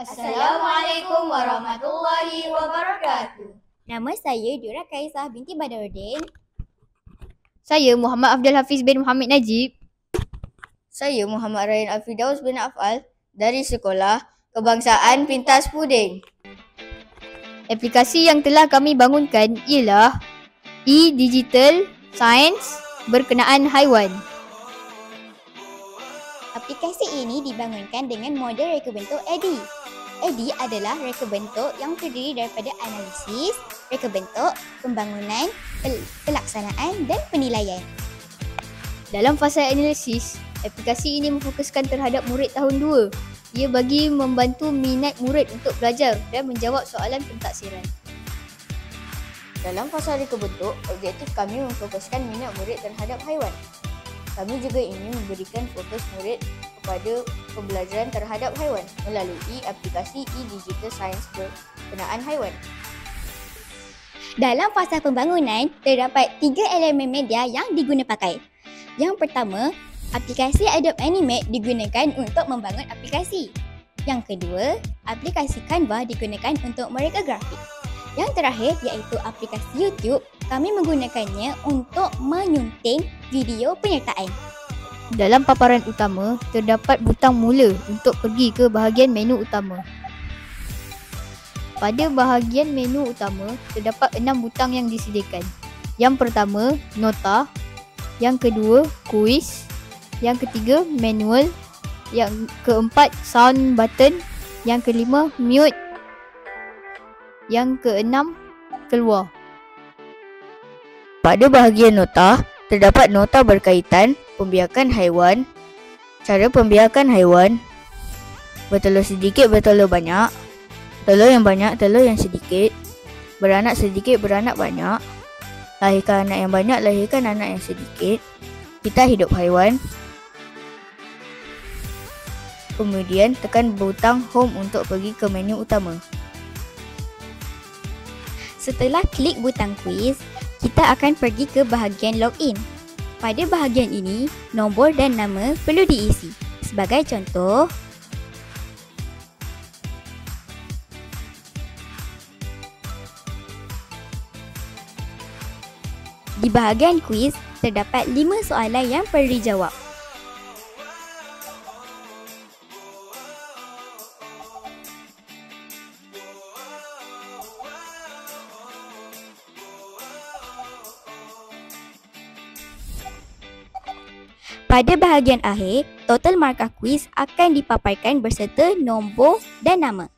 Assalamualaikum warahmatullahi wabarakatuh. Nama saya Dura Kaisah binti Badruddin. Saya Muhammad Abdul Hafiz bin Muhammad Najib. Saya Muhammad Ryan Alfidaus bin Afal dari Sekolah Kebangsaan Pintas Puding. Aplikasi yang telah kami bangunkan ialah e-Digital Science berkenaan haiwan. Aplikasi ini dibangunkan dengan model reka bentuk ADDIE. ADDIE adalah reka bentuk yang terdiri daripada analisis, reka bentuk, pembangunan, pelaksanaan dan penilaian. Dalam fasa analisis, aplikasi ini memfokuskan terhadap murid tahun 2. Ia bagi membantu minat murid untuk belajar dan menjawab soalan pentaksiran. Dalam fasa reka bentuk, objektif kami memfokuskan minat murid terhadap haiwan. Kami juga ingin memberikan fokus murid kepada pembelajaran terhadap haiwan melalui aplikasi e-Digital Science berkenaan haiwan. Dalam fasa pembangunan, terdapat 3 elemen media yang digunapakai. Yang pertama, aplikasi Adobe Animate digunakan untuk membangun aplikasi. Yang kedua, aplikasi Canva digunakan untuk mereka grafik. Yang terakhir iaitu aplikasi YouTube, kami menggunakannya untuk menyunting video penyertaan. Dalam paparan utama, terdapat butang mula untuk pergi ke bahagian menu utama. Pada bahagian menu utama, terdapat 6 butang yang disediakan. Yang pertama, nota. Yang kedua, kuis. Yang ketiga, manual. Yang keempat, sound button. Yang kelima, mute. Yang keenam, keluar. Pada bahagian nota, terdapat nota berkaitan pembiakan haiwan, cara pembiakan haiwan, bertelur sedikit, bertelur banyak, telur yang banyak, telur yang sedikit, beranak sedikit, beranak banyak, lahirkan anak yang banyak, lahirkan anak yang sedikit, kita hidup haiwan. Kemudian tekan butang home untuk pergi ke menu utama. Setelah klik butang quiz, kita akan pergi ke bahagian login. Pada bahagian ini, nombor dan nama perlu diisi. Sebagai contoh, di bahagian quiz, terdapat 5 soalan yang perlu dijawab. Pada bahagian akhir, total markah kuis akan dipaparkan berserta nombor dan nama.